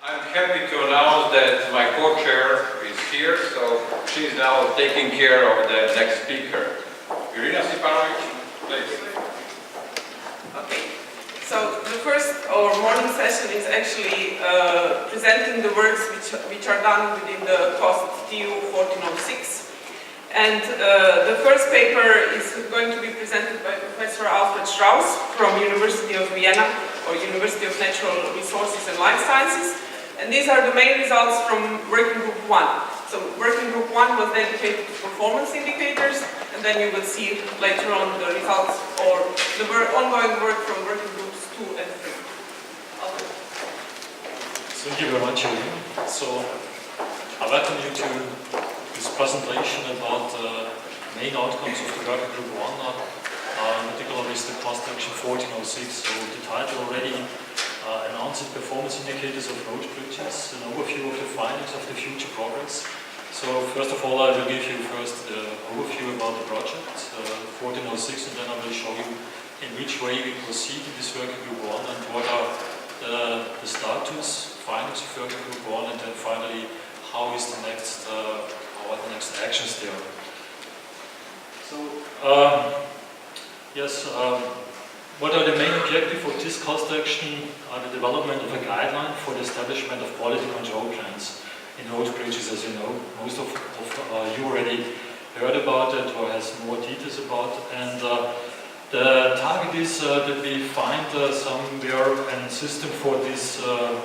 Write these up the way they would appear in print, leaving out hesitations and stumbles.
I'm happy to announce that my co-chair is here, so she's now taking care of the next speaker. Irina Stepanovic, please. Okay, so the first or morning session is actually presenting the works which are done within the cost TU 1406. And the first paper is going to be presented by Professor Alfred Strauss from University of Vienna or University of Natural Resources and Life Sciences. And these are the main results from Working Group 1. So Working Group 1 was dedicated to performance indicators, and then you will see later on the results or the ongoing work from Working Groups 2 and 3. Okay. Thank you very much, Irina. So I welcome you to this presentation about the main outcomes of the Working Group 1, in particular with the cost action 1406. So the title already announced performance indicators of road bridges, an overview of the findings of the future progress. So first of all, I will give you first the overview about the project, 1406, and then I will show you in which way we proceed in this Working Group 1 and what are the status, findings of Working Group 1, and then finally how is the next, what are the next actions there. So, what are the main objectives of this cost action? The development of a guideline for the establishment of quality control plans in road bridges, as you know. Most of you already heard about it or has more details about it. And the target is that we find somewhere a system for this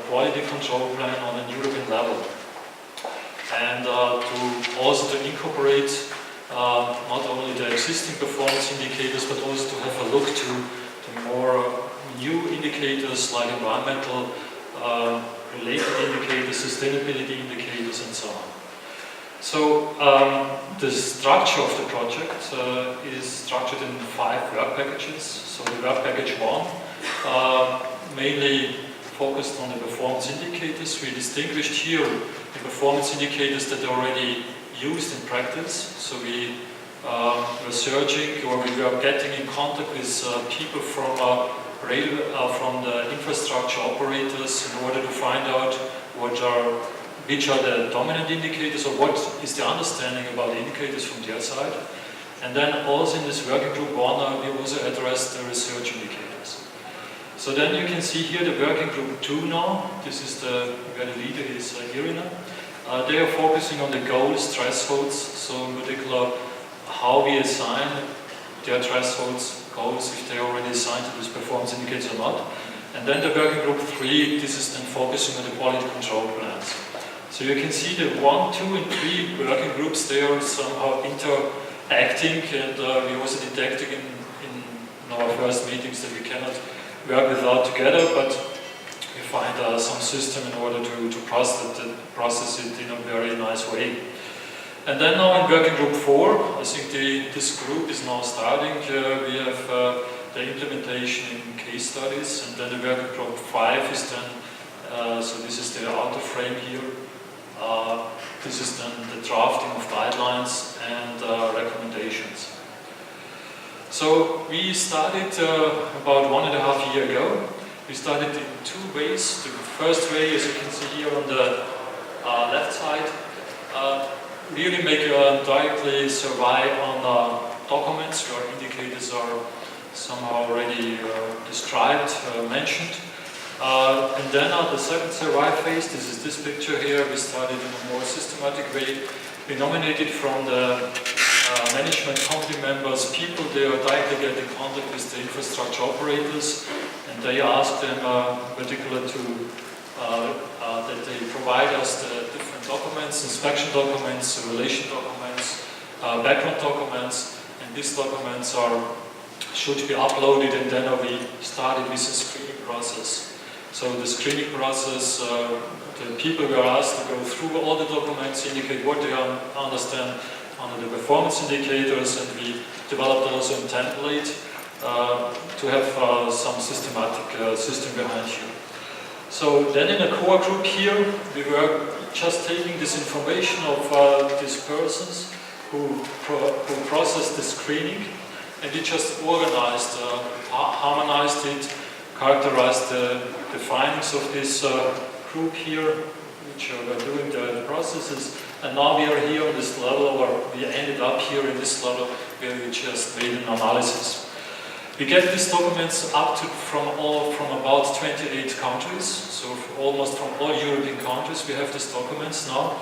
quality control plan on a European level. And to incorporate not only the existing performance indicators, but also to have a look to more new indicators like environmental related indicators, sustainability indicators, and so on. So the structure of the project is structured in 5 work packages. So the work package 1 mainly focused on the performance indicators. We distinguished here the performance indicators that are already used in practice. So we were searching, or we were getting in contact with people from the infrastructure operators in order to find out which are the dominant indicators, or what is the understanding about the indicators from their side. And then also in this Working Group 1, we also addressed the research indicators. So then you can see here the Working Group 2 now. This is where the leader is Irina. They are focusing on the goals, thresholds, so in particular how we assign their thresholds, goals, if they are already assigned to this performance indicators or not. And then the Working Group 3, this is then focusing on the quality control plans. So you can see the 1, 2 and 3 working groups, they are somehow interacting, and we also detected in our first meetings that we cannot work without together, but we find some system in order to process it in a very nice way. And then now in Working Group 4, I think this group is now starting. We have the implementation in case studies, and then the Working Group 5 is then, so this is the outer frame here. This is then the drafting of guidelines and recommendations. So we started about 1.5 years ago. We started in 2 ways. The first way, as you can see here on the left side, really make directly survey on documents where indicators are somehow already described, mentioned. And then the second survey phase, this is this picture here, we started in a more systematic way. We nominated from the management committee members people, they are directly get in contact with the infrastructure operators, and they asked them particularly that they provide us the different documents, inspection documents, relation documents, background documents, and these documents should be uploaded, and then we started with the screening process. So the screening process, the people were asked to go through all the documents, indicate what they understand under the performance indicators, and we developed also a template to have some systematic system behind you. So then in a core group here, we were just taking this information of these persons who processed the screening, and we just organized, harmonized it, characterized the findings of this group here, which were doing the processes, and now we are here on this level, or we ended up here in this level where we just made an analysis. We get these documents up to from about 28 countries, so almost from all European countries we have these documents now,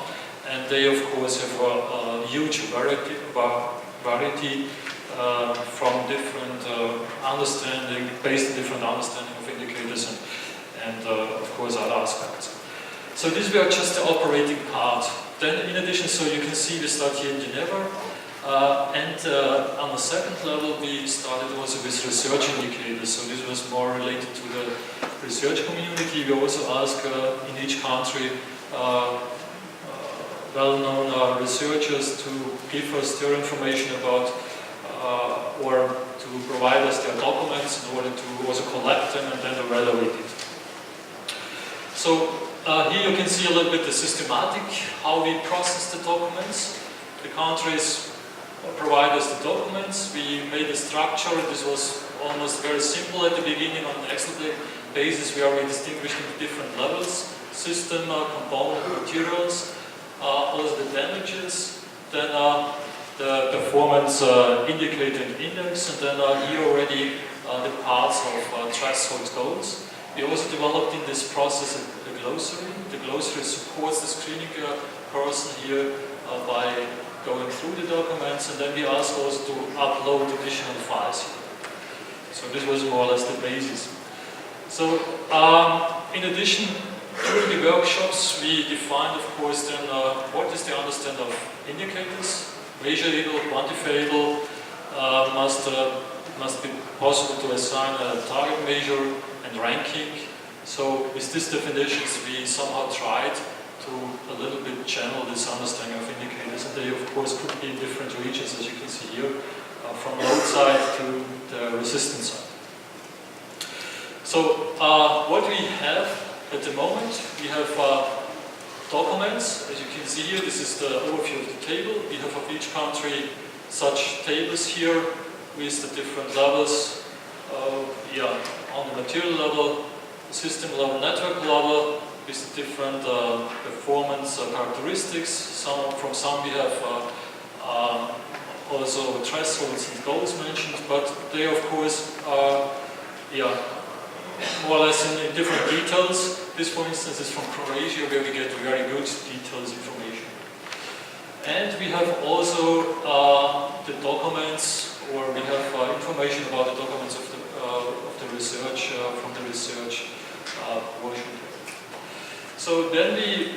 and they of course have a huge variety from different understanding, based on different understanding of indicators and of course other aspects. So these were just the operating part. Then in addition, so you can see we start here in Geneva, and on the second level we started also with research indicators, so this was more related to the research community. We also ask in each country well-known researchers to give us their information about or to provide us their documents in order to also collect them and then evaluate it. So here you can see a little bit the systematic, how we process the documents. The countries provide us the documents. We made a structure. This was almost very simple at the beginning on an Excel basis where we distinguished into different levels: system, component, materials, also the damages, then the performance indicator and index, and then here already the parts of threshold goals. We also developed in this process a glossary. The glossary supports the screening person here by going through the documents, and then we ask also to upload additional files here. So this was more or less the basis. So in addition, during the workshops we defined, of course, then what is the understanding of indicators. Measurable, quantifiable, must be possible to assign a target measure and ranking. So with these definitions we somehow tried to a little bit channel this understanding of indicators, and they of course could be in different regions, as you can see here, from load side to the resistance side. So what we have at the moment, we have documents. As you can see here, this is the overview of the table. We have of each country such tables here with the different levels, on the material level, system level, network level, with the different performance characteristics. From some we have also thresholds and goals mentioned, but they of course are more or less in different details. This, for instance, is from Croatia, where we get very good details information. And we have also the documents, or we have information about the documents of the research, from the research portion. So then we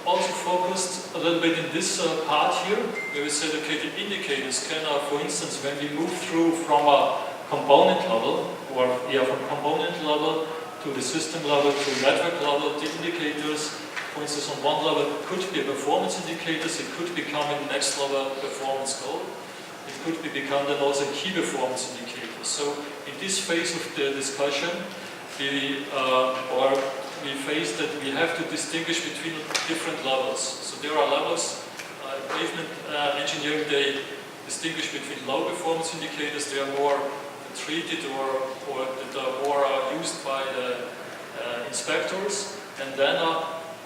also focused a little bit in this part here, where we said, okay, the indicators can, for instance, when we move through from a component level, or from component level to the system level to network level, the indicators, for instance, on one level could be performance indicators, it could become in the next level performance goal, it could become then also key performance indicators. So in this phase of the discussion, we faced that we have to distinguish between different levels. So there are levels, pavement engineering, they distinguish between low performance indicators, they are more treated or that are more used by the inspectors, and then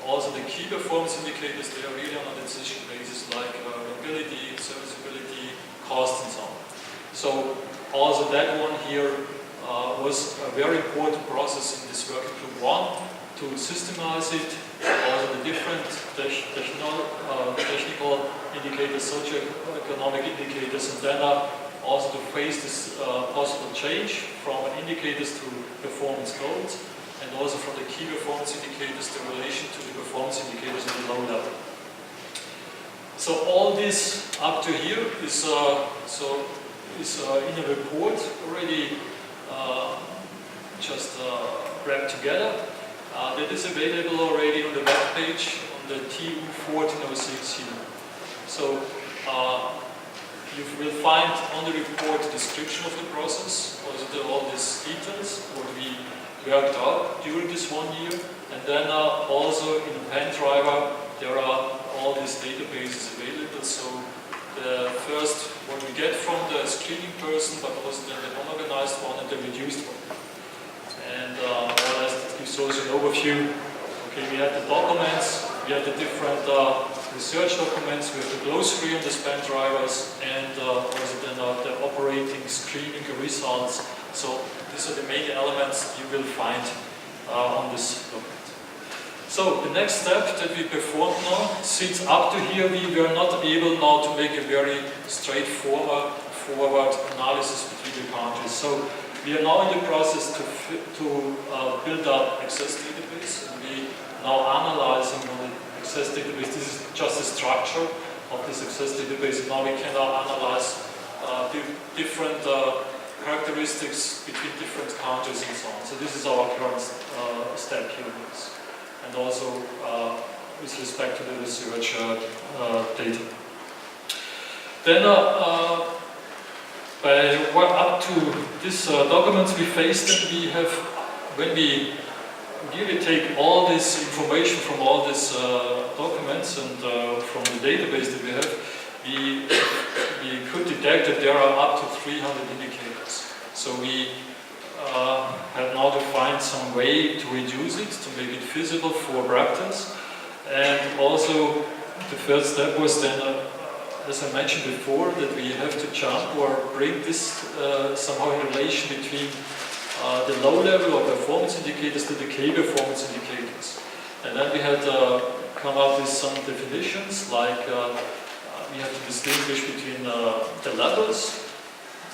also the key performance indicators, they are really on a decision basis, like mobility, serviceability, cost, and so on. So also that one here was a very important process in this working group 1 to systemize it, also the different technical indicators, socio-economic indicators, and then also to face this possible change from indicators to performance goals, and also from the key performance indicators, the relation to the performance indicators at the low level. So all this up to here is in a report already just wrapped together. That is available already on the web page on the TU 1406 here. So you will find on the report a description of the process, also all these details, what we worked out during this 1 year, and then also in the pen driver there are all these databases available. So the first what we get from the screening person, but also then the non-organized one and the reduced one. And more or less it gives also an overview Okay, we had the documents, we had the different research documents, we have the glossary on the span drivers, and also then the operating screening results. So these are the main elements you will find on this document. So the next step that we performed now, since up to here we were not able now to make a very straightforward analysis between the countries. So we are now in the process to build up access database, and we now analyzing on the access database. This is just the structure of this access database. Now we can now analyze different characteristics between different countries and so on. So this is our current step here. And also with respect to the research data. Then up to these documents we faced, that we have, when we really take all this information from all these documents and from the database that we have, we could detect that there are up to 300 indicators. So we have now to find some way to reduce it, to make it feasible for practice. And also the first step was then, as I mentioned before, that we have to jump or bring this somehow in relation between the low level of performance indicators to the key performance indicators. And then we had come up with some definitions, like we have to distinguish between the levels,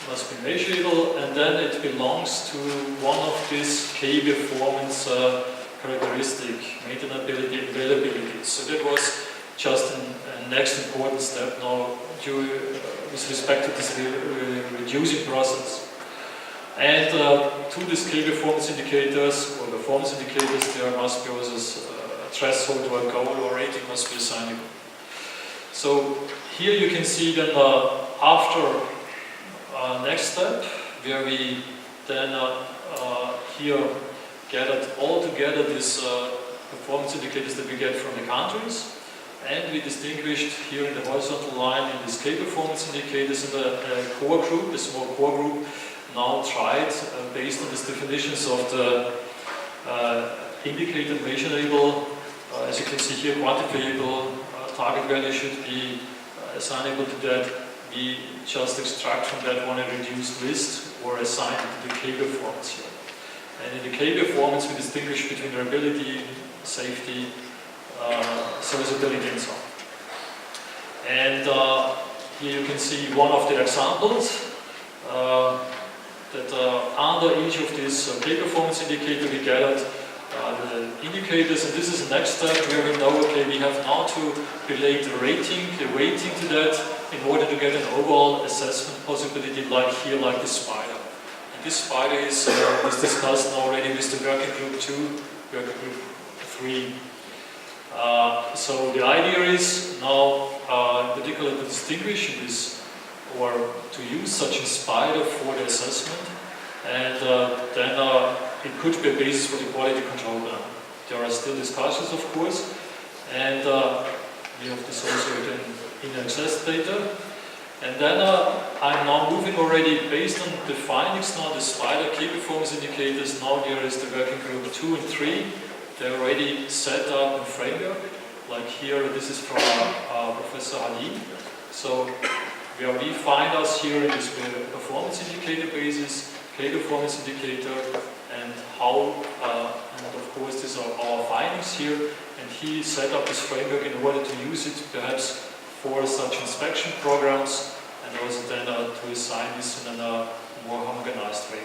must be measurable, and then it belongs to one of these key performance characteristic, maintainability, availability. So that was just a next important step now with respect to this reducing process. And to these key performance indicators or performance indicators, there must be also a threshold or a goal or rating must be assignable. So here you can see then after next step, where we then here gathered all together these performance indicators that we get from the countries, and we distinguished here in the horizontal line in these key performance indicators in the core group, the small core group, now tried based on these definitions of the indicator measurable, as you can see here, quantifiable, target value should be assignable to that. We just extract from that one a reduced list or assign it to the K performance here. And in the K performance we distinguish between reliability, safety, serviceability and so on. And here you can see one of the examples that under each of these K performance indicators we gathered the indicators, and this is the next step where we know, okay, we have now to relate the rating, the weighting to that in order to get an overall assessment possibility, like here, like the spider. And this spider is discussed already with the working group 2, working group 3. So the idea is now in particular to distinguish this or to use such a spider for the assessment, and then it could be a basis for the quality control plan. There are still discussions, of course, and we have this also in access data. And then I'm now moving already based on the findings now, the spider key performance indicators. Now there is the working group 2 and 3. They're already set up in framework. Like here, this is from Professor Ali. So where we find us here in this performance indicator basis, key performance indicator, and how, and of course these are our findings here, and he set up this framework in order to use it perhaps for such inspection programs, and also then to assign this in a more homogenized way.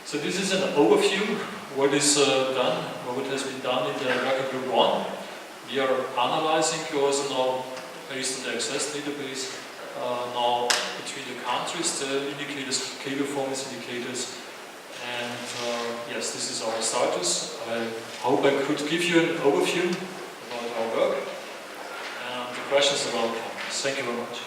So this is an overview what is done, or what has been done in the working group 1. We are analyzing also now, based on the access database, now between the countries, the indicators, key performance indicators, and yes, this is our status. I hope I could give you an overview about our work, and the questions are welcome. Thank you very much.